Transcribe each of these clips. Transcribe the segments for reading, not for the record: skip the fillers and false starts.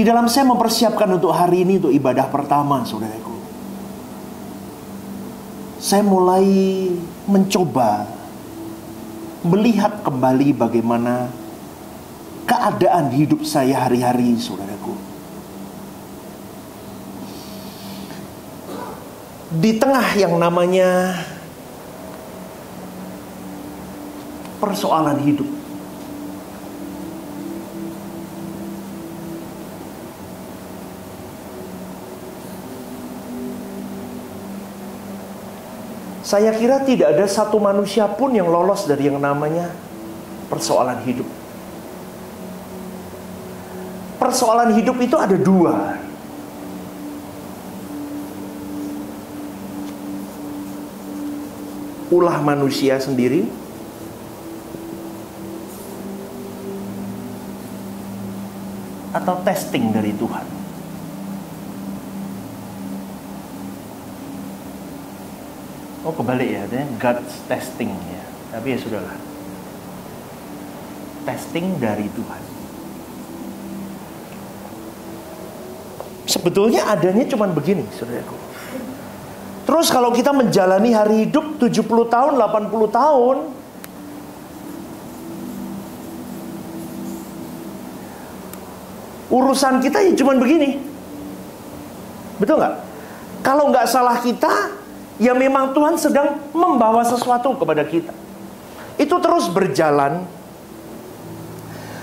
Di dalam saya mempersiapkan untuk hari ini, untuk ibadah pertama, saudaraku, saya mulai mencoba melihat kembali bagaimana keadaan hidup saya hari-hari, saudaraku. Di tengah yang namanya persoalan hidup, saya kira tidak ada satu manusia pun yang lolos dari yang namanya persoalan hidup. Persoalan hidup itu ada dua. Ulah manusia sendiri atau testing dari Tuhan. Oh, kebalik ya, ada God's testing ya. Tapi ya sudahlah. Testing dari Tuhan. Sebetulnya adanya cuman begini, saudaraku. Terus kalau kita menjalani hari hidup 70 tahun, 80 tahun, urusan kita ya cuman begini. Betul nggak? Kalau nggak salah kita, ya memang Tuhan sedang membawa sesuatu kepada kita. Itu terus berjalan,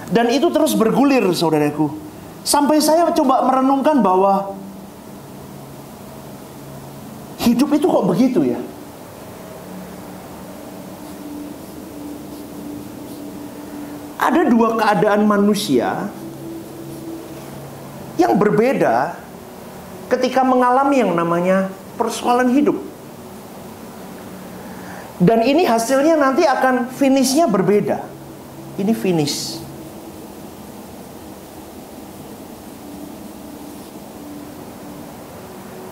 dan itu terus bergulir, saudaraku. Sampai saya coba merenungkan bahwa hidup itu kok begitu ya? Ada dua keadaan manusia yang berbeda ketika mengalami yang namanya persoalan hidup. Dan ini hasilnya nanti akan finishnya berbeda. Ini finish.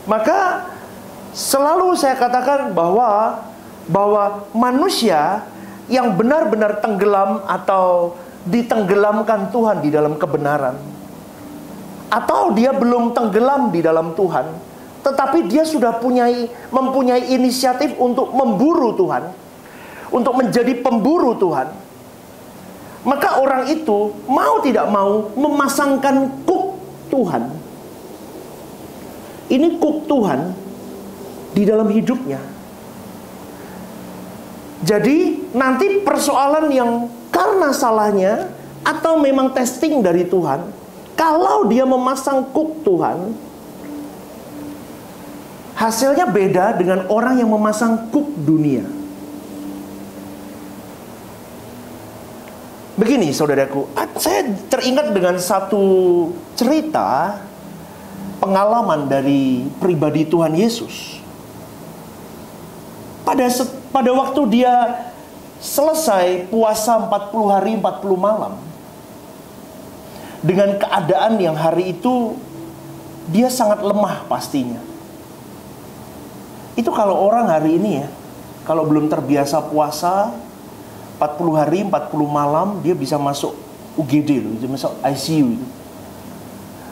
Maka selalu saya katakan bahwa manusia yang benar-benar tenggelam atau ditenggelamkan Tuhan di dalam kebenaran, atau dia belum tenggelam di dalam Tuhan, tetapi dia sudah mempunyai inisiatif untuk memburu Tuhan, untuk menjadi pemburu Tuhan, maka orang itu mau tidak mau memasangkan kuk Tuhan. Ini kuk Tuhan di dalam hidupnya. Jadi nanti persoalan yang karena salahnya atau memang testing dari Tuhan, kalau dia memasang kuk Tuhan, hasilnya beda dengan orang yang memasang kuk dunia. Begini saudaraku, saya teringat dengan satu cerita pengalaman dari pribadi Tuhan Yesus. Pada waktu dia selesai puasa 40 hari 40 malam, dengan keadaan yang hari itu dia sangat lemah pastinya. Itu kalau orang hari ini ya, kalau belum terbiasa puasa 40 hari 40 malam, dia bisa masuk UGD loh, bisa masuk ICU itu.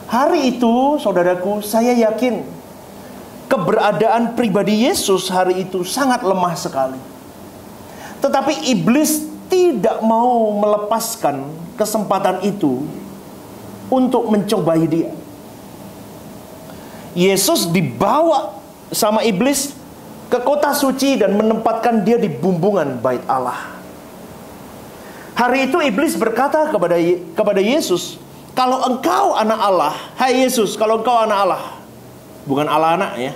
Hari itu, saudaraku, saya yakin keberadaan pribadi Yesus hari itu sangat lemah sekali. Tetapi iblis tidak mau melepaskan kesempatan itu untuk mencobai dia. Yesus dibawa sama iblis ke kota suci dan menempatkan dia di bumbungan bait Allah. Hari itu iblis berkata kepada Yesus, "Kalau engkau anak Allah," hai Yesus, kalau engkau anak Allah, bukan Allah anak ya,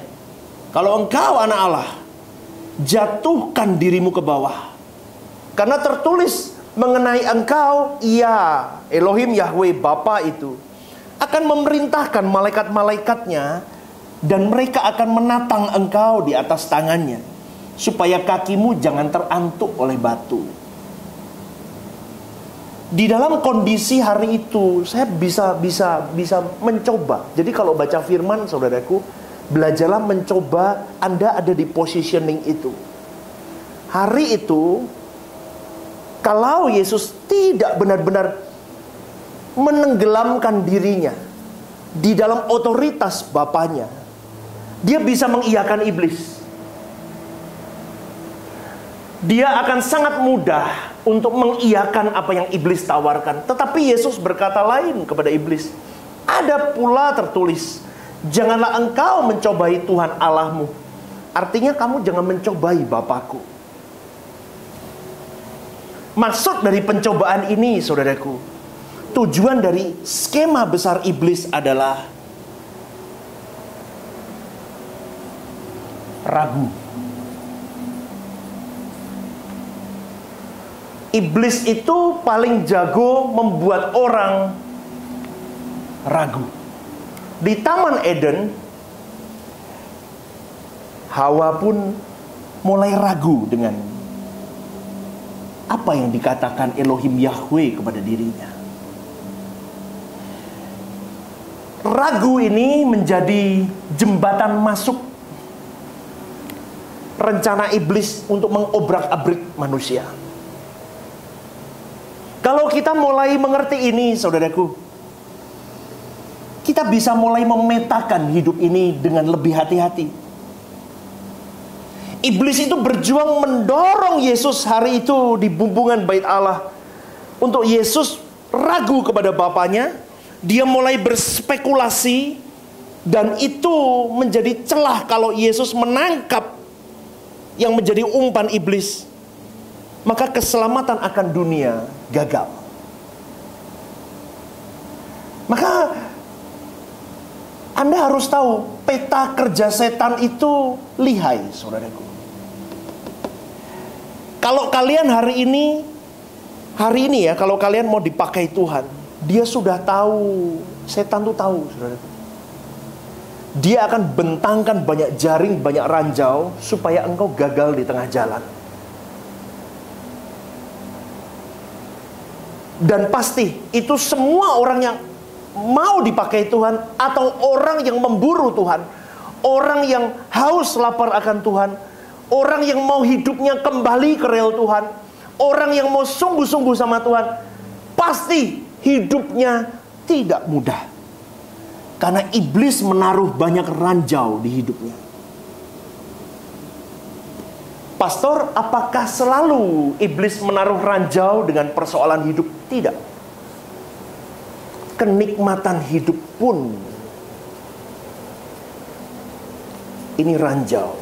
kalau engkau anak Allah, jatuhkan dirimu ke bawah, karena tertulis mengenai engkau, ia Elohim Yahweh Bapa itu akan memerintahkan malaikat-malaikatnya, dan mereka akan menatang engkau di atas tangannya, supaya kakimu jangan terantuk oleh batu. Di dalam kondisi hari itu, saya bisa mencoba. Jadi kalau baca firman, saudaraku, belajarlah mencoba Anda ada di positioning itu. Hari itu, kalau Yesus tidak benar-benar menenggelamkan dirinya di dalam otoritas Bapaknya, dia bisa mengiyakan iblis. Dia akan sangat mudah untuk mengiyakan apa yang iblis tawarkan. Tetapi Yesus berkata lain kepada iblis. Ada pula tertulis, janganlah engkau mencobai Tuhan Allahmu. Artinya kamu jangan mencobai Bapakku. Maksud dari pencobaan ini, saudaraku, tujuan dari skema besar iblis adalah ragu. Iblis itu paling jago membuat orang ragu. Di Taman Eden, Hawa pun mulai ragu dengan apa yang dikatakan Elohim Yahweh kepada dirinya. Ragu ini menjadi jembatan masuk rencana iblis untuk mengobrak-abrik manusia. Kalau kita mulai mengerti ini, saudaraku, kita bisa mulai memetakan hidup ini dengan lebih hati-hati. Iblis itu berjuang mendorong Yesus hari itu di bumbungan bait Allah. Untuk Yesus ragu kepada Bapaknya, dia mulai berspekulasi, dan itu menjadi celah kalau Yesus menangkap yang menjadi umpan iblis. Maka keselamatan akan dunia gagal. Maka Anda harus tahu, peta kerja setan itu lihai, saudaraku. Kalau kalian hari ini ya, kalau kalian mau dipakai Tuhan, dia sudah tahu, setan tuh tahu, saudaraku. Dia akan bentangkan banyak jaring, banyak ranjau, supaya engkau gagal di tengah jalan. Dan pasti itu semua orang yang mau dipakai Tuhan, atau orang yang memburu Tuhan, orang yang haus lapar akan Tuhan, orang yang mau hidupnya kembali ke rel Tuhan, orang yang mau sungguh-sungguh sama Tuhan, pasti hidupnya tidak mudah. Karena iblis menaruh banyak ranjau di hidupnya. Pastor, apakah selalu iblis menaruh ranjau dengan persoalan hidup? Tidak. Kenikmatan hidup pun ini ranjau.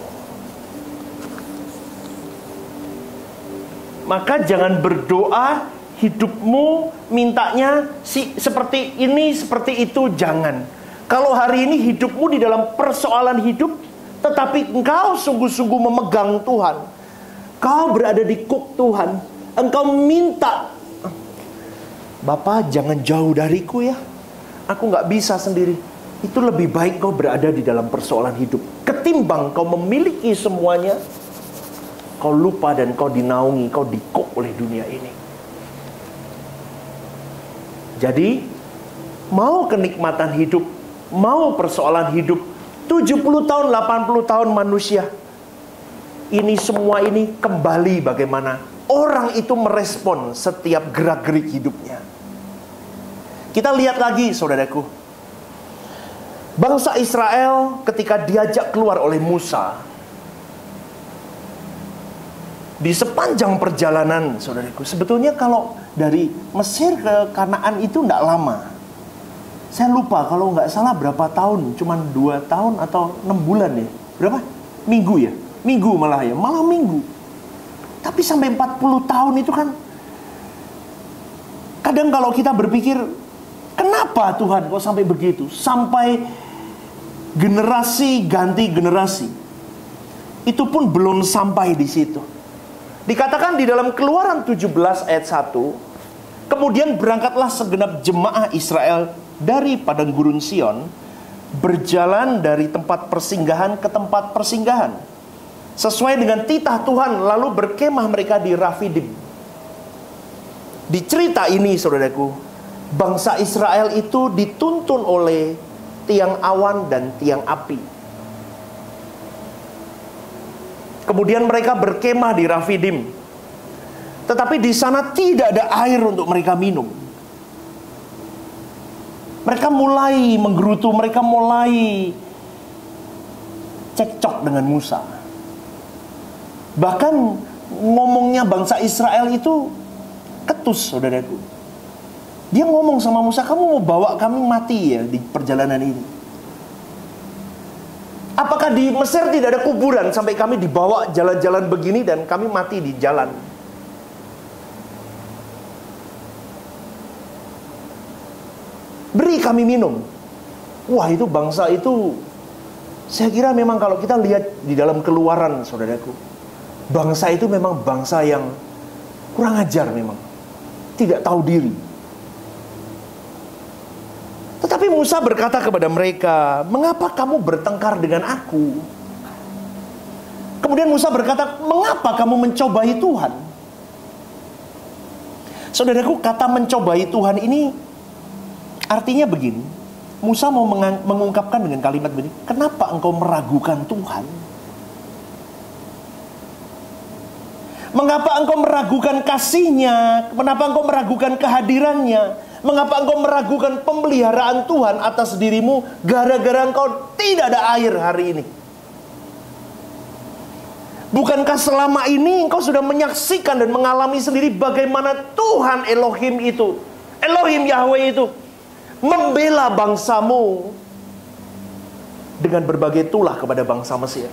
Maka jangan berdoa hidupmu mintanya seperti ini, seperti itu, jangan. Kalau hari ini hidupmu di dalam persoalan hidup, tetapi engkau sungguh-sungguh memegang Tuhan, kau berada di kuk Tuhan, engkau minta, Bapa jangan jauh dariku ya, aku gak bisa sendiri. Itu lebih baik kau berada di dalam persoalan hidup, ketimbang kau memiliki semuanya, kau lupa dan kau dinaungi, kau dikuk oleh dunia ini. Jadi, mau kenikmatan hidup, mau persoalan hidup, 70 tahun, 80 tahun manusia, ini semua ini kembali bagaimana orang itu merespon setiap gerak-gerik hidupnya. Kita lihat lagi, saudaraku. Bangsa Israel ketika diajak keluar oleh Musa, di sepanjang perjalanan, saudaraku, sebetulnya kalau dari Mesir ke Kanaan itu tidak lama. Saya lupa kalau nggak salah berapa tahun, cuman 2 tahun atau 6 bulan ya. Berapa? Minggu ya? Minggu malah ya, malah minggu. Tapi sampai 40 tahun itu kan, kadang kalau kita berpikir, kenapa Tuhan kok sampai begitu? Sampai generasi ganti generasi. Itu pun belum sampai di situ. Dikatakan di dalam Keluaran 17 ayat 1, kemudian berangkatlah segenap jemaah Israel dari padang gurun Sion, berjalan dari tempat persinggahan ke tempat persinggahan, sesuai dengan titah Tuhan, lalu berkemah mereka di Rafidim. Di cerita ini, saudaraku, bangsa Israel itu dituntun oleh tiang awan dan tiang api. Kemudian mereka berkemah di Rafidim, tetapi di sana tidak ada air untuk mereka minum. Mereka mulai menggerutu, mereka mulai cekcok dengan Musa. Bahkan ngomongnya bangsa Israel itu ketus, saudaraku. Dia ngomong sama Musa, kamu mau bawa kami mati ya di perjalanan ini? Apakah di Mesir tidak ada kuburan sampai kami dibawa jalan-jalan begini dan kami mati di jalan? Beri kami minum. Wah, itu bangsa itu, saya kira memang kalau kita lihat di dalam Keluaran, saudaraku, bangsa itu memang bangsa yang kurang ajar memang. Tidak tahu diri. Tetapi Musa berkata kepada mereka, mengapa kamu bertengkar dengan aku? Kemudian Musa berkata, mengapa kamu mencobai Tuhan? Saudaraku, kata mencobai Tuhan ini artinya begini. Musa mau mengungkapkan dengan kalimat begini, kenapa engkau meragukan Tuhan? Mengapa engkau meragukan kasih-Nya? Kenapa engkau meragukan kehadirannya? Mengapa engkau meragukan pemeliharaan Tuhan atas dirimu gara-gara engkau tidak ada air hari ini? Bukankah selama ini engkau sudah menyaksikan dan mengalami sendiri bagaimana Tuhan Elohim itu, Elohim Yahweh itu membela bangsamu dengan berbagai tulah kepada bangsa Mesir.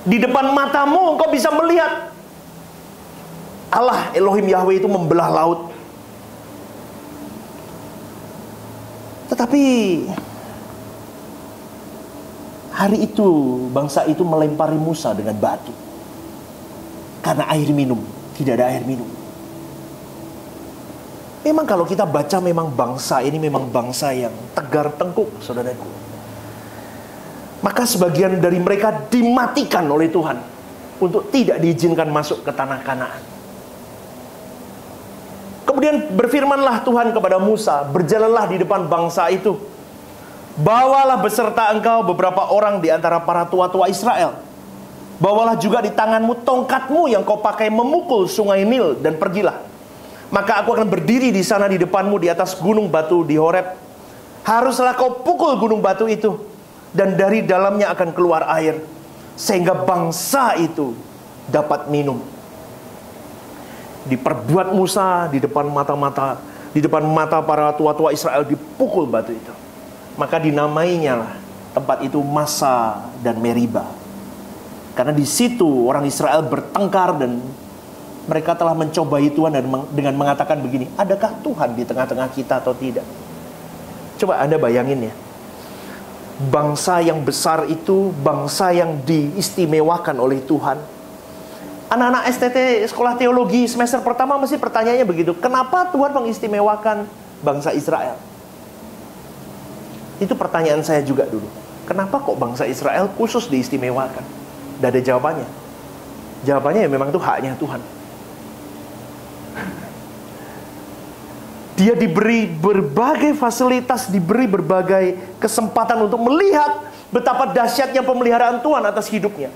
Di depan matamu engkau bisa melihat Allah Elohim Yahweh itu membelah laut. Tetapi hari itu bangsa itu melempari Musa dengan batu karena air minum, tidak ada air minum. Memang kalau kita baca, memang bangsa ini memang bangsa yang tegar tengkuk, saudaraku. Maka sebagian dari mereka dimatikan oleh Tuhan untuk tidak diizinkan masuk ke tanah Kanaan. Kemudian berfirmanlah Tuhan kepada Musa, berjalanlah di depan bangsa itu. Bawalah beserta engkau beberapa orang di antara para tua-tua Israel. Bawalah juga di tanganmu tongkatmu yang kau pakai memukul sungai Nil, dan pergilah. Maka aku akan berdiri di sana di depanmu di atas gunung batu di Horeb. Haruslah kau pukul gunung batu itu, dan dari dalamnya akan keluar air, sehingga bangsa itu dapat minum. Diperbuat Musa di depan mata para tua-tua Israel, dipukul batu itu. Maka dinamainya lah tempat itu Massa dan Meriba. Karena di situ orang Israel bertengkar dan mereka telah mencobai Tuhan dengan mengatakan begini, adakah Tuhan di tengah-tengah kita atau tidak? Coba Anda bayangin ya. Bangsa yang besar itu, bangsa yang diistimewakan oleh Tuhan. Anak-anak STT sekolah teologi semester pertama mesti pertanyaannya begitu, kenapa Tuhan mengistimewakan bangsa Israel? Itu pertanyaan saya juga dulu. Kenapa kok bangsa Israel khusus diistimewakan? Tidak ada jawabannya. Jawabannya ya memang itu haknya Tuhan. Dia diberi berbagai fasilitas, diberi berbagai kesempatan untuk melihat betapa dahsyatnya pemeliharaan Tuhan atas hidupnya.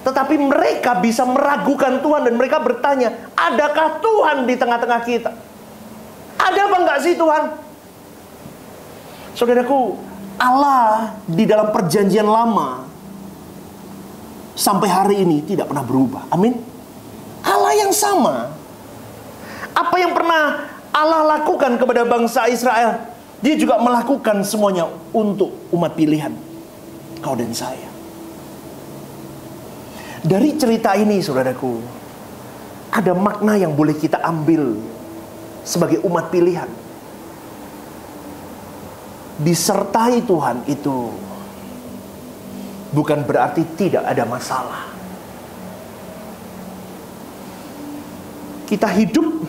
Tetapi mereka bisa meragukan Tuhan dan mereka bertanya, adakah Tuhan di tengah-tengah kita? Ada apa enggak sih Tuhan? Saudaraku, Allah di dalam perjanjian lama sampai hari ini tidak pernah berubah. Amin. Allah yang sama. Apa yang pernah Allah lakukan kepada bangsa Israel, Dia juga melakukan semuanya untuk umat pilihan, kau dan saya. Dari cerita ini, saudaraku, ada makna yang boleh kita ambil sebagai umat pilihan. Disertai Tuhan itu bukan berarti tidak ada masalah. Kita hidup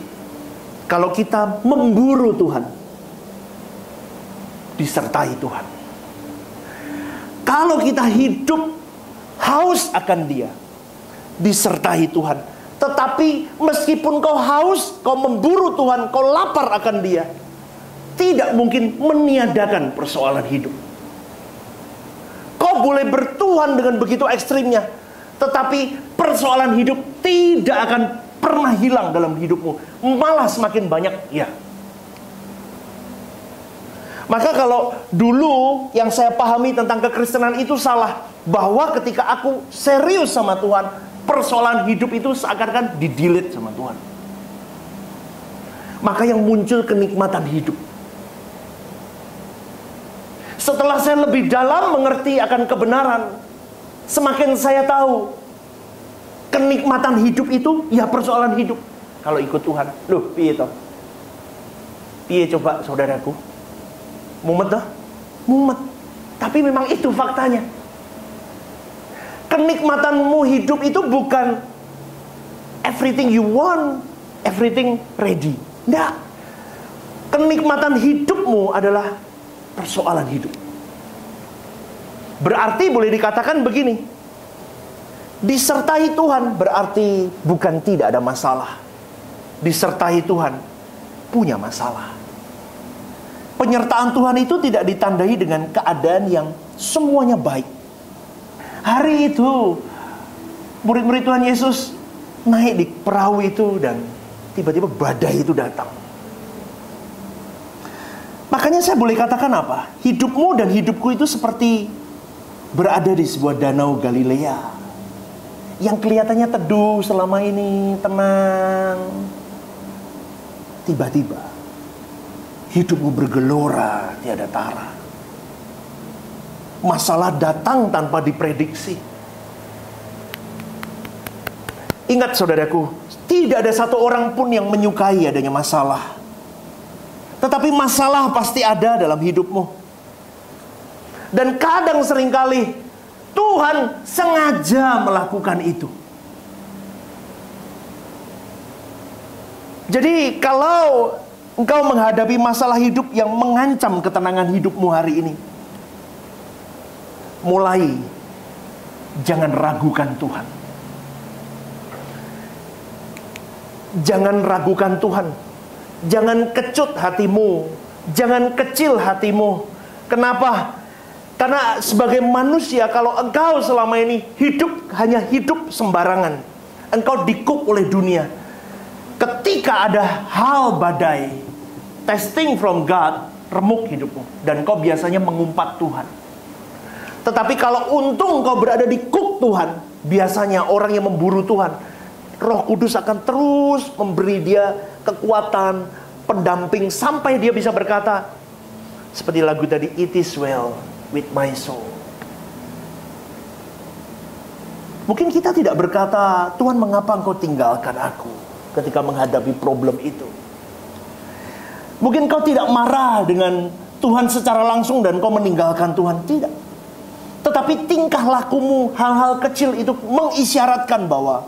kalau kita memburu Tuhan, disertai Tuhan. Kalau kita hidup haus akan Dia, disertai Tuhan. Tetapi meskipun kau haus, kau memburu Tuhan, kau lapar akan Dia, tidak mungkin meniadakan persoalan hidup. Kau boleh bertuhan dengan begitu ekstrimnya, tetapi persoalan hidup tidak akan pernah hilang dalam hidupmu. Malah semakin banyak, ya. Maka kalau dulu yang saya pahami tentang kekristenan itu salah, bahwa ketika aku serius sama Tuhan, persoalan hidup itu seakan-akan di-delete sama Tuhan. Maka yang muncul kenikmatan hidup. Setelah saya lebih dalam mengerti akan kebenaran, semakin saya tahu kenikmatan hidup itu ya persoalan hidup. Kalau ikut Tuhan, loh piye toh? Piye coba saudaraku? Mumet toh? Mumet. Tapi memang itu faktanya. Kenikmatanmu hidup itu bukan everything you want, everything ready. Enggak. Kenikmatan hidupmu adalah persoalan hidup. Berarti boleh dikatakan begini, disertai Tuhan berarti bukan tidak ada masalah. Disertai Tuhan punya masalah. Penyertaan Tuhan itu tidak ditandai dengan keadaan yang semuanya baik. Hari itu murid-murid Tuhan Yesus naik di perahu itu dan tiba-tiba badai itu datang. Makanya saya boleh katakan apa? Hidupmu dan hidupku itu seperti berada di sebuah danau Galilea yang kelihatannya teduh selama ini, tenang. Tiba-tiba hidupmu bergelora tiada tara. Masalah datang tanpa diprediksi. Ingat saudaraku, tidak ada satu orang pun yang menyukai adanya masalah. Tetapi masalah pasti ada dalam hidupmu. Dan kadang seringkali Tuhan sengaja melakukan itu. Jadi kalau engkau menghadapi masalah hidup yang mengancam ketenangan hidupmu hari ini, mulai jangan ragukan Tuhan. Jangan ragukan Tuhan. Jangan kecut hatimu. Jangan kecil hatimu. Kenapa? Karena sebagai manusia, kalau engkau selama ini hidup hanya hidup sembarangan, engkau dikuk oleh dunia. Ketika ada hal badai, testing from God, remuk hidupmu. Dan kau biasanya mengumpat Tuhan. Tetapi kalau untung kau berada di kuk Tuhan, biasanya orang yang memburu Tuhan, Roh Kudus akan terus memberi dia kekuatan, pendamping, sampai dia bisa berkata, seperti lagu tadi, "It is well with my soul." Mungkin kita tidak berkata, "Tuhan, mengapa engkau tinggalkan aku?" ketika menghadapi problem itu. Mungkin kau tidak marah dengan Tuhan secara langsung dan kau meninggalkan Tuhan. Tidak. Tetapi tingkah lakumu, hal-hal kecil itu mengisyaratkan bahwa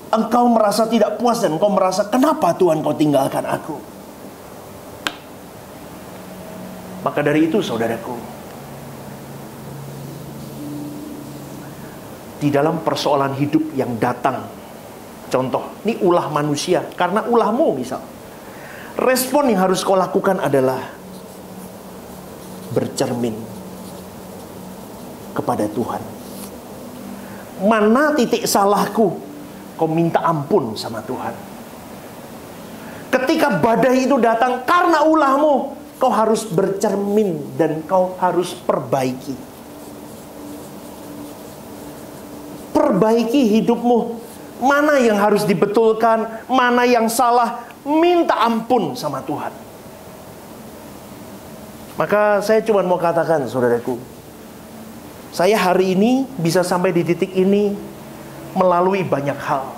engkau merasa tidak puas dan engkau merasa, "Kenapa Tuhan kau tinggalkan aku?" Maka dari itu saudaraku, di dalam persoalan hidup yang datang, contoh, ini ulah manusia, karena ulahmu misal, respon yang harus kau lakukan adalah bercermin kepada Tuhan. Mana titik salahku? Kau minta ampun sama Tuhan. Ketika badai itu datang karena ulahmu, kau harus bercermin dan kau harus perbaiki. Perbaiki hidupmu. Mana yang harus dibetulkan, mana yang salah, minta ampun sama Tuhan. Maka saya cuma mau katakan, saudaraku, saya hari ini bisa sampai di titik ini melalui banyak hal.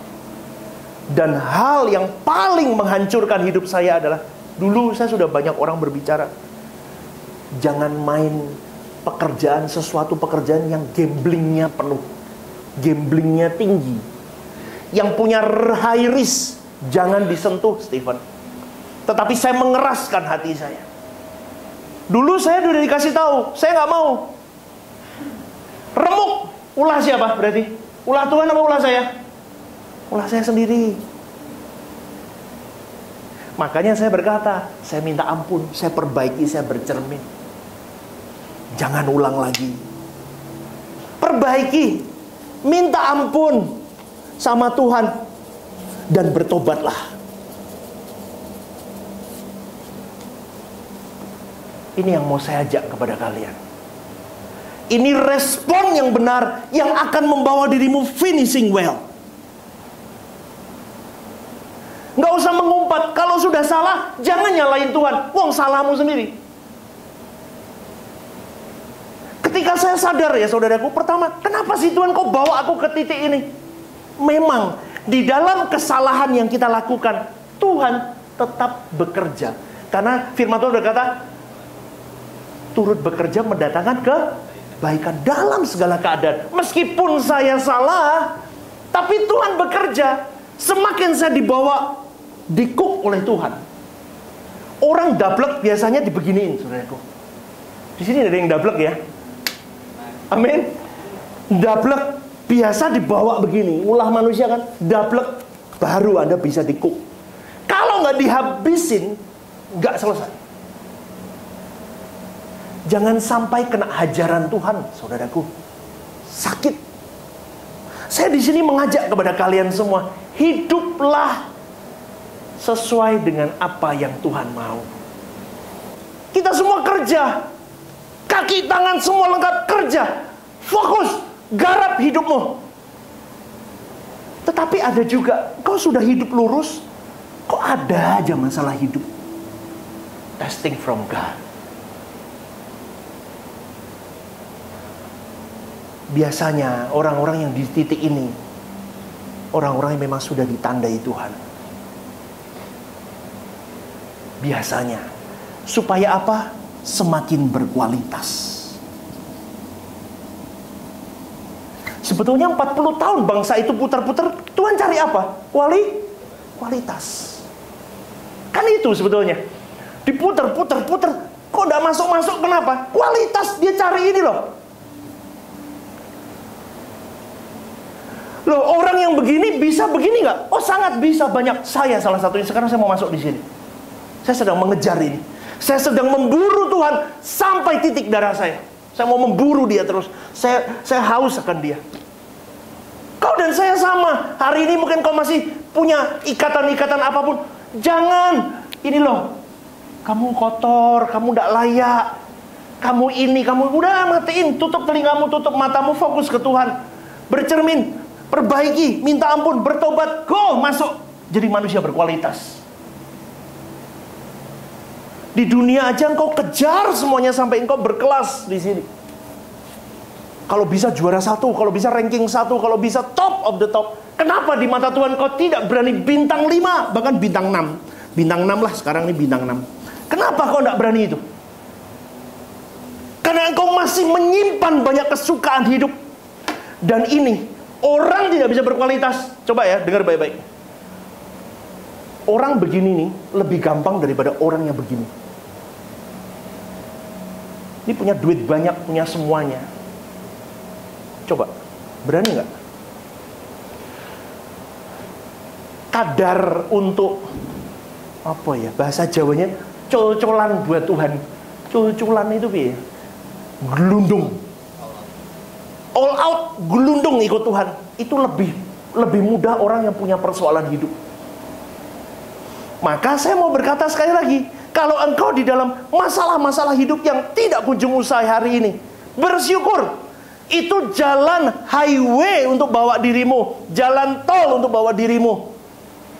Dan hal yang paling menghancurkan hidup saya adalah, dulu saya sudah banyak orang berbicara, jangan main pekerjaan, sesuatu pekerjaan yang gamblingnya penuh, gamblingnya tinggi, yang punya high risk, jangan disentuh, Stephen. Tetapi saya mengeraskan hati saya. Dulu saya sudah dikasih tahu, saya nggak mau. Remuk, ulah siapa berarti? Ulah Tuhan apa ulah saya? Ulah saya sendiri. Makanya saya berkata, saya minta ampun, saya perbaiki, saya bercermin. Jangan ulang lagi. Perbaiki, minta ampun sama Tuhan, dan bertobatlah. Ini yang mau saya ajak kepada kalian. Ini respon yang benar yang akan membawa dirimu finishing well. Nggak usah mengumpat. Kalau sudah salah, jangan nyalain Tuhan. Wong salahmu sendiri. Ketika saya sadar ya saudaraku, pertama, kenapa sih Tuhan kau bawa aku ke titik ini? Memang di dalam kesalahan yang kita lakukan, Tuhan tetap bekerja. Karena firman Tuhan berkata, turut bekerja mendatangkan kebaikan dalam segala keadaan. Meskipun saya salah, tapi Tuhan bekerja. Semakin saya dibawa dikuk oleh Tuhan. Orang dablek biasanya dibeginiin, saudaraku. Di sini ada yang dablek ya. Amin. Dablek biasa dibawa begini. Ulah manusia kan, dablek baru Anda bisa dikuk. Kalau nggak dihabisin, nggak selesai. Jangan sampai kena hajaran Tuhan, saudaraku. Sakit. Saya di sini mengajak kepada kalian semua, hiduplah sesuai dengan apa yang Tuhan mau. Kita semua kerja. Kaki, tangan, semua lengkap kerja. Fokus, garap hidupmu. Tetapi ada juga, kau sudah hidup lurus, kok ada aja masalah hidup. Testing from God. Biasanya orang-orang yang di titik ini, orang-orang yang memang sudah ditandai Tuhan. Biasanya. Supaya apa? Semakin berkualitas. Sebetulnya 40 tahun bangsa itu putar-putar, Tuhan cari apa? Kualitas. Kan itu sebetulnya. Diputar-putar, kok tidak masuk-masuk, kenapa? Kualitas, dia cari ini loh. Loh, orang yang begini bisa begini nggak? Oh, sangat bisa, banyak. Saya salah satunya, sekarang saya mau masuk di sini. Saya sedang mengejar ini. Saya sedang memburu Tuhan sampai titik darah saya. Saya mau memburu dia terus. Saya haus akan dia. Kau dan saya sama. Hari ini mungkin kau masih punya ikatan-ikatan apapun. Jangan. Ini loh. Kamu kotor, kamu tidak layak. Kamu ini, kamu udah matiin. Tutup telingamu, tutup matamu, fokus ke Tuhan. Bercermin, perbaiki, minta ampun, bertobat. Go, masuk. Jadi manusia berkualitas. Di dunia aja engkau kejar semuanya sampai engkau berkelas di sini. Kalau bisa juara 1, kalau bisa ranking 1, kalau bisa top of the top. Kenapa di mata Tuhan kau tidak berani bintang 5, bahkan bintang 6? Bintang 6 lah, sekarang ini bintang 6. Kenapa kau tidak berani itu? Karena engkau masih menyimpan banyak kesukaan hidup. Dan ini, orang tidak bisa berkualitas. Coba ya, dengar baik-baik. Orang begini nih, lebih gampang daripada orang yang begini. Ini punya duit banyak, punya semuanya. Coba, berani nggak? Kadar untuk, apa ya, bahasa Jawanya, col-colan buat Tuhan. Col-colan itu ya, gelundung. All out, gelundung ikut Tuhan. Itu lebih mudah orang yang punya persoalan hidup. Maka saya mau berkata sekali lagi, kalau engkau di dalam masalah-masalah hidup yang tidak kunjung usai hari ini, bersyukur. Itu jalan highway untuk bawa dirimu, jalan tol untuk bawa dirimu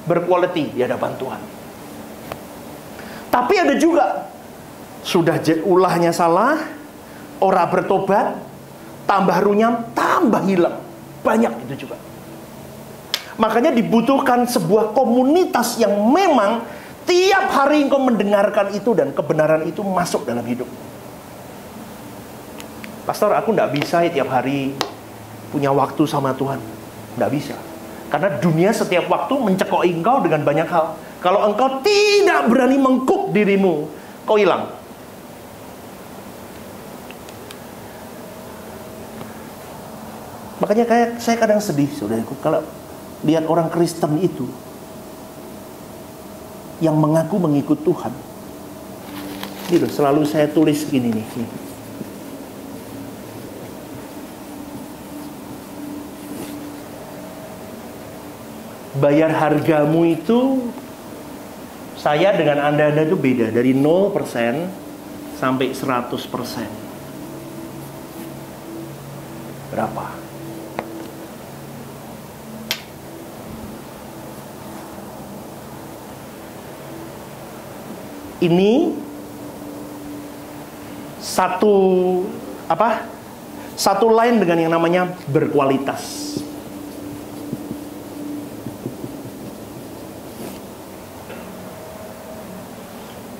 berquality di hadapan Tuhan. Tapi ada juga, sudah ulahnya salah, ora bertobat, tambah runyam, tambah hilang. Banyak itu juga. Makanya dibutuhkan sebuah komunitas yang memang tiap hari engkau mendengarkan itu dan kebenaran itu masuk dalam hidup. Pastor, aku tidak bisa ya tiap hari punya waktu sama Tuhan. Tidak bisa. Karena dunia setiap waktu mencekoki engkau dengan banyak hal. Kalau engkau tidak berani mengkuk dirimu, kau hilang. Makanya saya kadang sedih, saudaraku, kalau lihat orang Kristen itu yang mengaku mengikut Tuhan. Gitu, selalu saya tulis gini nih. Bayar hargamu itu, saya dengan Anda itu beda. Dari 0% sampai 100%. Berapa? Ini satu lain dengan yang namanya berkualitas.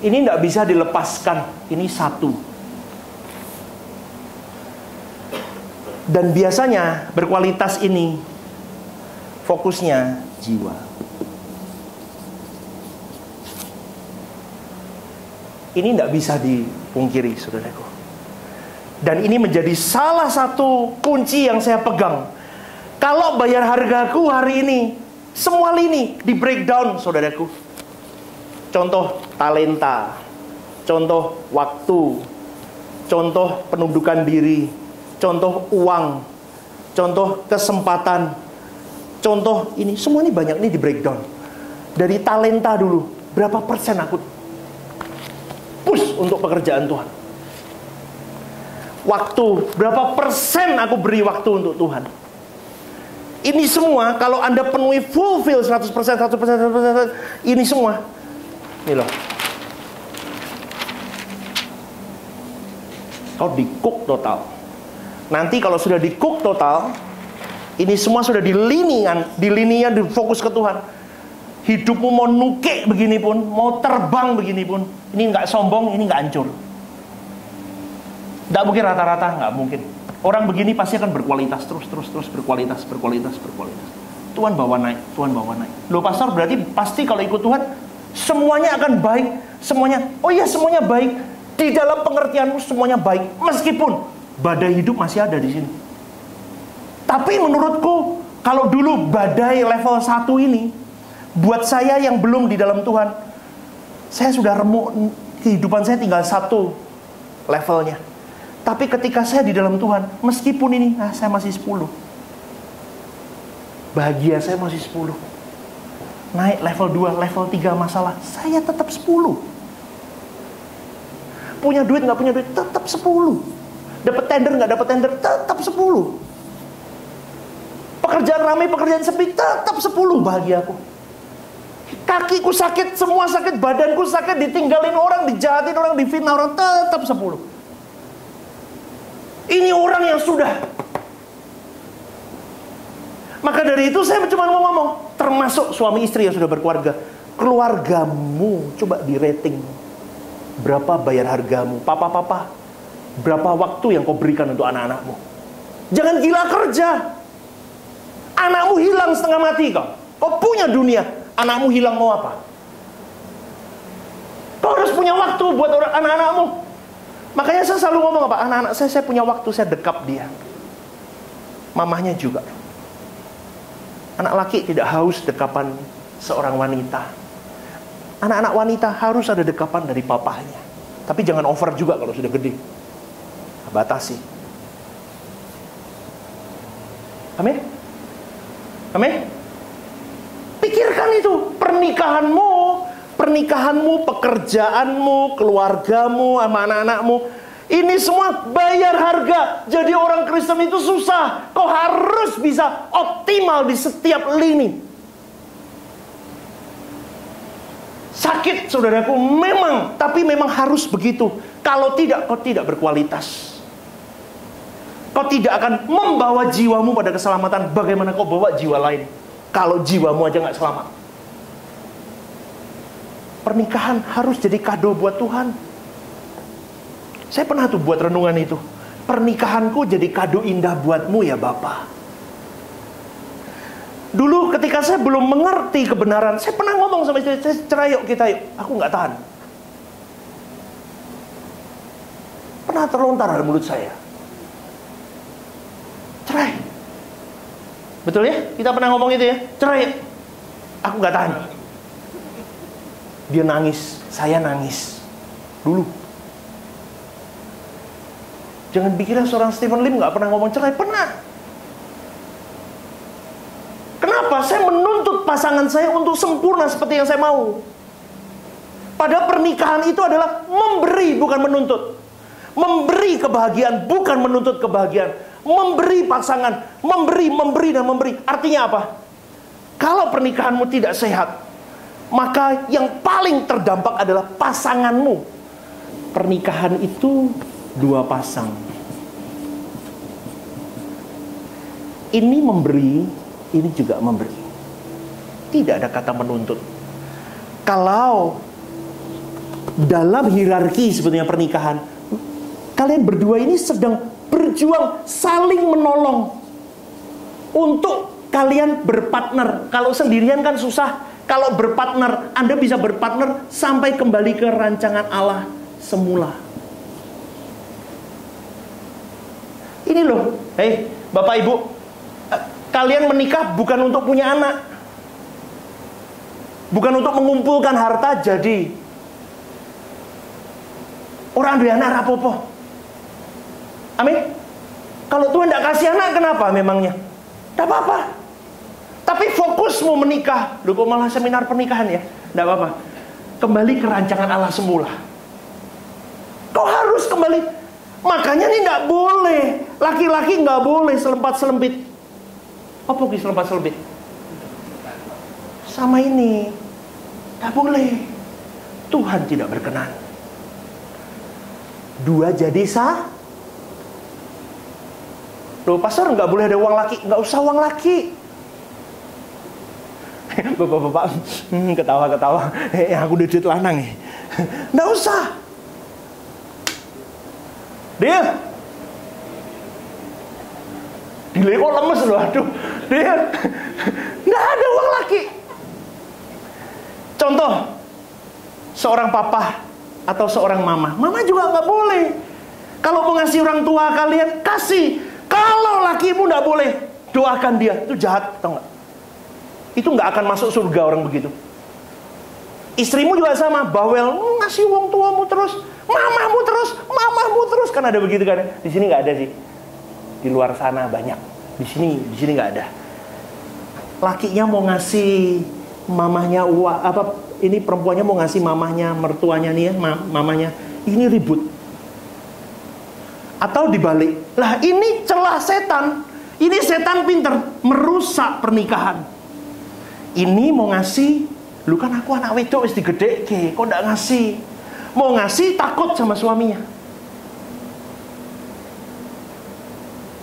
Ini tidak bisa dilepaskan. Ini satu. Dan biasanya berkualitas ini fokusnya jiwa. Ini tidak bisa dipungkiri, saudaraku. Dan ini menjadi salah satu kunci yang saya pegang. Kalau bayar hargaku hari ini, semua lini di breakdown, saudaraku. Contoh talenta, contoh waktu, contoh penundukan diri, contoh uang, contoh kesempatan, contoh ini, semua ini banyak nih di breakdown. Dari talenta dulu, berapa persen aku push untuk pekerjaan Tuhan? Waktu, berapa persen aku beri waktu untuk Tuhan? Ini semua, kalau Anda penuhi fulfill 100%, ini semua. Ini loh. Kau di-cook total. Nanti kalau sudah di-cook total, ini semua sudah di linian difokus ke Tuhan. Hidupmu mau nukik begini pun, mau terbang begini pun, ini nggak sombong, ini nggak hancur. Nggak mungkin rata-rata, nggak mungkin. Orang begini pasti akan berkualitas, terus berkualitas. Tuhan bawa naik. Loh pastor, berarti pasti kalau ikut Tuhan semuanya akan baik, semuanya. Oh iya, semuanya baik. Di dalam pengertianmu semuanya baik, meskipun badai hidup masih ada di sini. Tapi menurutku, kalau dulu badai level 1 ini, buat saya yang belum di dalam Tuhan, saya sudah remuk, kehidupan saya tinggal 1 levelnya. Tapi ketika saya di dalam Tuhan, meskipun ini, saya masih 10. Bahagia saya masih 10. Naik level 2, level 3 masalah, saya tetap 10. Punya duit, nggak punya duit, tetap 10. Dapat tender, nggak dapat tender, tetap 10. Pekerjaan ramai, pekerjaan sepi, tetap 10 bahagiaku. Kakiku sakit, semua sakit, badanku sakit, ditinggalin orang, dijahatin orang, difitnah orang, tetap 10. Ini orang yang sudah. Maka dari itu saya cuma mau ngomong, termasuk suami istri yang sudah berkeluarga, keluargamu coba di rating. Berapa bayar hargamu? Papa, berapa waktu yang kau berikan untuk anak-anakmu? Jangan gila kerja. Anakmu hilang setengah mati kau. Kau punya dunia, anakmu hilang mau apa? Kau harus punya waktu buat anak-anakmu. Makanya saya selalu ngomong apa? Anak-anak saya punya waktu, saya dekap dia. Mamahnya juga. Anak laki tidak haus dekapan seorang wanita. Anak-anak wanita harus ada dekapan dari papahnya. Tapi jangan over juga kalau sudah gede. Batasi. Amin? Amin? Pikirkan itu. Pernikahanmu, pekerjaanmu, keluargamu, sama anak-anakmu. Ini semua bayar harga. Jadi orang Kristen itu susah. Kau harus bisa optimal di setiap lini. Sakit, saudaraku, memang. Tapi memang harus begitu. Kalau tidak, kau tidak berkualitas. Kau tidak akan membawa jiwamu pada keselamatan. Bagaimana kau bawa jiwa lain kalau jiwamu aja gak selamat? Pernikahan harus jadi kado buat Tuhan. Saya pernah tuh buat renungan itu. Pernikahanku jadi kado indah buatmu ya Bapa. Dulu ketika saya belum mengerti kebenaran, saya pernah ngomong sama istri, saya cerai yuk kita yuk. Aku gak tahan. Pernah terlontar dari mulut saya. Cerai. Betul ya? Kita pernah ngomong itu ya? Cerai. Aku gak tahan. Dia nangis, saya nangis. Dulu. Jangan pikirnya seorang Stephen Lim gak pernah ngomong cerai. Pernah. Kenapa? Saya menuntut pasangan saya untuk sempurna seperti yang saya mau. Padahal pernikahan itu adalah memberi, bukan menuntut. Memberi kebahagiaan, bukan menuntut kebahagiaan. Memberi pasangan, memberi, dan memberi. Artinya apa? Kalau pernikahanmu tidak sehat, maka yang paling terdampak adalah pasanganmu. Pernikahan itu dua pasang. Ini memberi, ini juga memberi. Tidak ada kata menuntut. Kalau dalam hierarki sebetulnya pernikahan, kalian berdua ini sedang berjuang saling menolong untuk kalian berpartner. Kalau sendirian kan susah. Kalau berpartner, Anda bisa berpartner sampai kembali ke rancangan Allah semula. Ini loh, hei Bapak Ibu, kalian menikah bukan untuk punya anak, bukan untuk mengumpulkan harta jadi orang duwe anak rapopo. Amin. Kalau Tuhan tidak kasih anak, kenapa memangnya? Tidak apa-apa. Tapi fokusmu menikah. Loh kok malah seminar pernikahan ya? Tidak apa-apa. Kembali ke rancangan Allah semula. Kau harus kembali. Makanya ini tidak boleh. Laki-laki nggak boleh selempat-selempit. Apa sih selempat-selempit? Sama ini. Tidak boleh. Tuhan tidak berkenan. Dua jadi sah. Loh pastor nggak boleh ada uang laki. Nggak usah uang laki. Bapak-bapak ketawa-ketawa. Aku udah duit lanang nih. Nggak usah. Dia kok lemes loh. Aduh. Dia nggak ada uang laki. Contoh, seorang papa atau seorang mama. Mama juga nggak boleh. Kalau mau ngasih orang tua kalian, kasih. Kalau lakimu nggak boleh, doakan dia. Itu jahat, tau nggak? Itu nggak akan masuk surga orang begitu. Istrimu juga sama, bawel, ngasih uang tuamu terus, mamamu terus, kan ada begitu kan? Di sini nggak ada sih. Di luar sana banyak. Di sini nggak ada. Lakinya mau ngasih mamahnya uang, apa? Ini perempuannya mau ngasih mamahnya, mertuanya nih ya, mamanya. Ini ribut. Atau dibalik. Lah ini celah setan. Ini setan pinter merusak pernikahan. Ini mau ngasih, lu kan aku anak wedok wis digedhekke, kok ndak ngasih? Mau ngasih takut sama suaminya.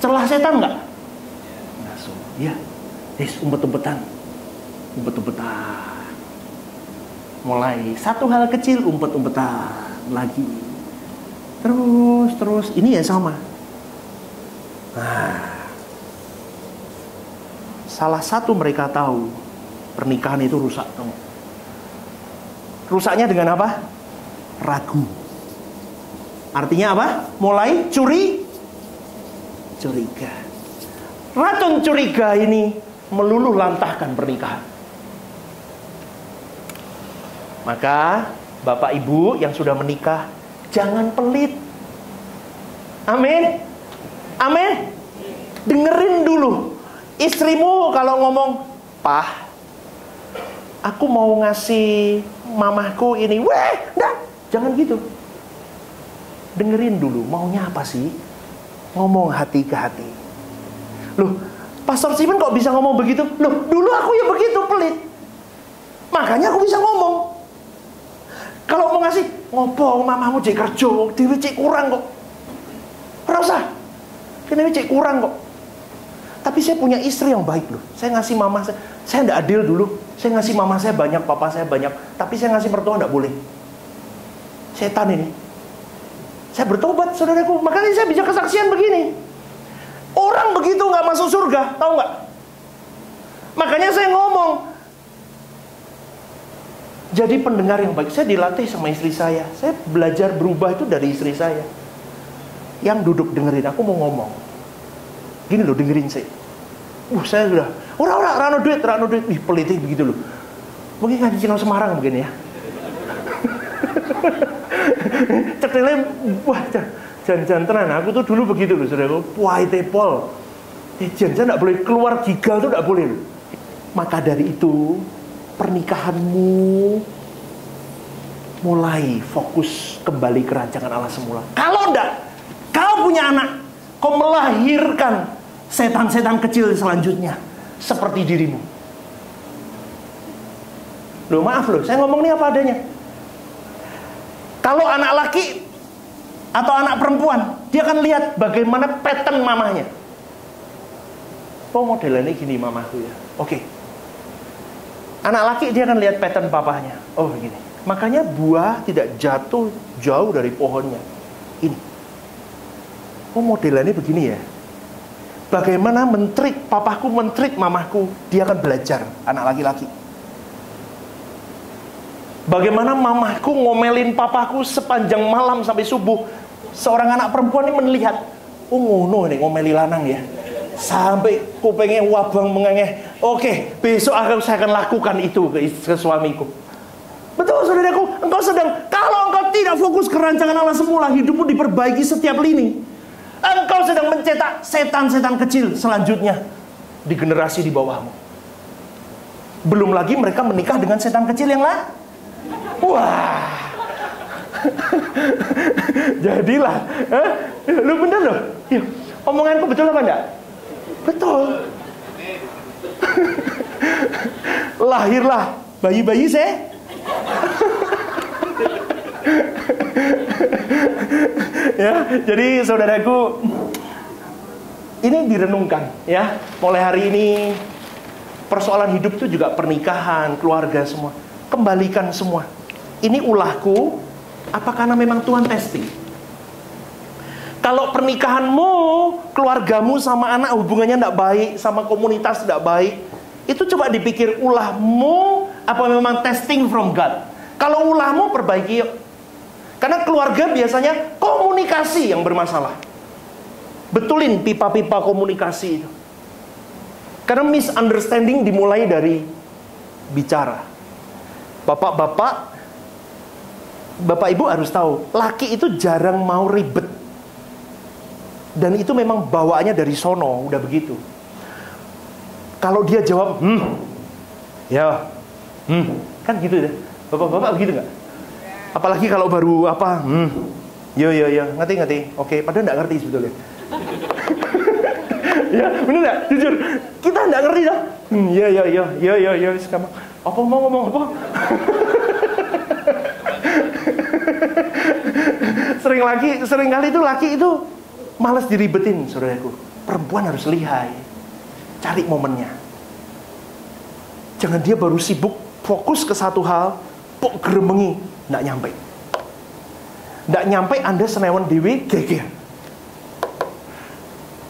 Celah setan nggak? Langsung, ya, umpet-umpetan. Mulai satu hal kecil umpet-umpetan lagi. Terus, ini ya sama. Nah, salah satu mereka tahu pernikahan itu rusak. Rusaknya dengan apa? Ragu. Artinya apa? Mulai curiga. Racun curiga ini meluluh lantahkan pernikahan. Maka Bapak Ibu yang sudah menikah, jangan pelit. Amin. Dengerin dulu. Istrimu kalau ngomong, "Pah, aku mau ngasih mamahku ini." Jangan gitu. Dengerin dulu, maunya apa sih? Ngomong hati ke hati. Loh, Pastor Simon kok bisa ngomong begitu? Loh, dulu aku ya begitu, pelit. Makanya aku bisa ngomong. Kalau mau ngasih, ngopo mamamu cek kerja, dewe cek kurang kok. Ora usah. Kene cek kurang kok. Tapi saya punya istri yang baik loh. Saya ngasih mama saya enggak adil dulu. Saya ngasih mama saya banyak, papa saya banyak. Tapi saya ngasih mertua enggak boleh. Setan ini. Saya bertobat, saudaraku. Makanya saya bisa kesaksian begini. Orang begitu nggak masuk surga, tahu nggak? Makanya saya ngomong. Jadi pendengar yang baik. Saya dilatih sama istri saya. Saya belajar berubah itu dari istri saya. Yang duduk dengerin, aku mau ngomong. Gini loh, dengerin saya. Saya sudah. Orang rano duit. Wih, pelitih begitu loh. Mungkin ngaji Cina Semarang mungkin ya. Cekelnya, wah, jangan tenan. Aku tuh dulu begitu loh, saudara. Wah, tepol. Jangan nggak boleh keluar gigal tuh nggak boleh loh. Maka dari itu pernikahanmu mulai fokus kembali ke rancangan Allah semula. Kalau enggak, kau punya anak, kau melahirkan setan-setan kecil selanjutnya seperti dirimu. Loh, maaf loh, saya ngomong ini apa adanya. Kalau anak laki atau anak perempuan, dia akan lihat bagaimana pattern mamanya. Oh, modelannya gini mamaku ya. Oke. Anak laki dia akan lihat pattern papahnya. Oh, begini. Makanya buah tidak jatuh jauh dari pohonnya. Ini. Oh, modelannya begini ya. Bagaimana mentrik papaku, mentrik mamaku, dia akan belajar, anak laki-laki. Bagaimana mamaku ngomelin papaku sepanjang malam sampai subuh. Seorang anak perempuan ini melihat, oh ngono nih ngomeli lanang ya. Sampai kupingnya wabang mengengeh. Oke, besok saya akan lakukan itu ke suamiku. Betul saudaraku, kalau engkau tidak fokus ke rancangan Allah semula, hidupmu diperbaiki setiap lini. Engkau sedang mencetak setan-setan kecil selanjutnya di generasi di bawahmu. Belum lagi mereka menikah dengan setan kecil yang lain. Wah. Jadilah, lu bener loh. Ya, omonganku betul apa enggak? Betul. Lahirlah bayi-bayi saya. Ya, jadi saudaraku, ini direnungkan ya. Mulai hari ini persoalan hidup itu juga pernikahan, keluarga semua. Kembalikan semua. Ini ulahku, apa karena memang Tuhan testing? Kalau pernikahanmu, keluargamu sama anak hubungannya tidak baik, sama komunitas tidak baik, itu coba dipikir ulahmu apa memang testing from God? Kalau ulahmu perbaiki yuk. Karena keluarga biasanya komunikasi yang bermasalah. Betulin pipa-pipa komunikasi itu. Karena misunderstanding dimulai dari bicara. Bapak ibu harus tahu, laki itu jarang mau ribet. Dan itu memang bawaannya dari sono, udah begitu. Kalau dia jawab, kan gitu deh. Bapak-bapak begitu nggak? Apalagi kalau baru apa, ngerti. Oke, padahal nggak ngerti sebetulnya. Ya, bener nggak? Jujur, kita nggak ngerti dah. Ya, sekarang. Apa mau ngomong apa? Sering kali itu laki itu malas diribetin, saudaraku. Perempuan harus lihai, cari momennya. Jangan dia baru sibuk fokus ke satu hal, pok geremengi, nggak nyampe Anda senewan dewi geger.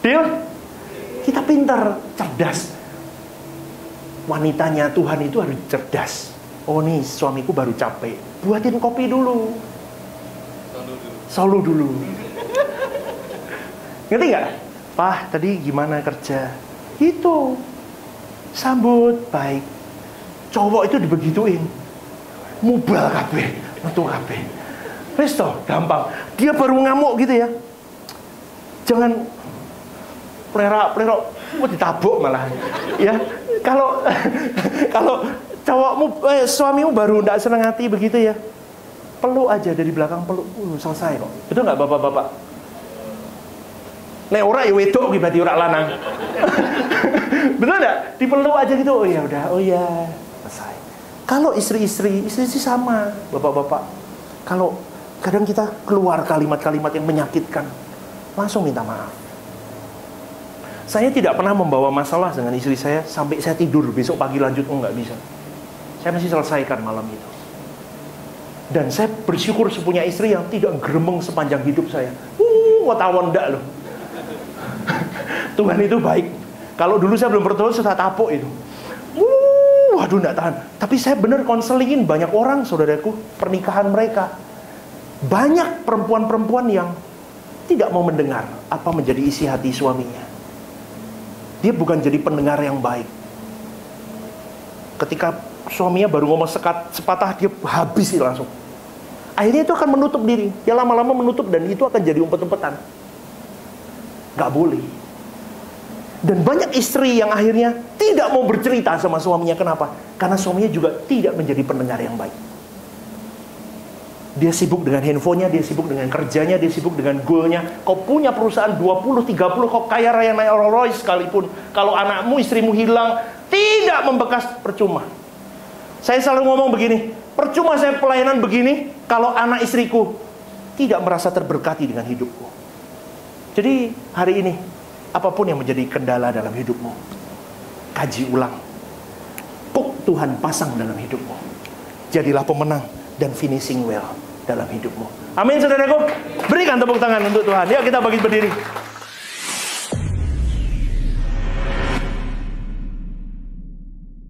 Deal? Kita pintar, cerdas. Wanitanya Tuhan itu harus cerdas. Oh nih suamiku baru capek, buatin kopi dulu. Solo dulu. Ngerti nggak? Pak, tadi gimana kerja? Itu sambut baik. Cowok itu dibegituin, mubal kabeh, metu kabeh. Wis toh, gampang. Dia baru ngamuk gitu ya. Jangan plerok, mau ditabuk malah. Ya, kalau cowokmu, suamimu baru ndak senang hati begitu ya, peluk aja dari belakang, peluk, selesai kok. Betul nggak bapak-bapak? Nek ora ya wedok berarti ora lanang. Betul nggak? Dipeluk aja gitu, oh ya udah, oh ya, selesai. Kalau istri sama, bapak-bapak. Kalau kadang kita keluar kalimat-kalimat yang menyakitkan, langsung minta maaf. Saya tidak pernah membawa masalah dengan istri saya sampai saya tidur, besok pagi lanjut, nggak bisa. Saya mesti selesaikan malam itu. Dan saya bersyukur punya istri yang tidak geremeng sepanjang hidup saya. Watawan ndak loh. Tuhan itu baik. Kalau dulu saya belum bertobat, sudah tapuk itu. Waduh ndak tahan. Tapi saya benar konselingin banyak orang, saudaraku, pernikahan mereka. Banyak perempuan-perempuan yang tidak mau mendengar apa menjadi isi hati suaminya. Dia bukan jadi pendengar yang baik. Ketika suaminya baru ngomong sepatah, dia habis langsung. Akhirnya itu akan menutup diri. Dia lama-lama menutup dan itu akan jadi umpet-umpetan. Gak boleh. Dan banyak istri yang akhirnya tidak mau bercerita sama suaminya. Kenapa? Karena suaminya juga tidak menjadi pendengar yang baik. Dia sibuk dengan handphonenya, dia sibuk dengan kerjanya, dia sibuk dengan goalnya. Kau punya perusahaan 20, 30, kau kaya raya naik Rolls Royce sekalipun, kalau anakmu, istrimu hilang, tidak membekas, percuma. Saya selalu ngomong begini, percuma saya pelayanan begini kalau anak istriku tidak merasa terberkati dengan hidupku. Jadi hari ini, apapun yang menjadi kendala dalam hidupmu, kaji ulang. Puk Tuhan pasang dalam hidupmu. Jadilah pemenang dan finishing well dalam hidupmu. Amin saudaraku. Berikan tepuk tangan untuk Tuhan. Yuk kita bagi berdiri.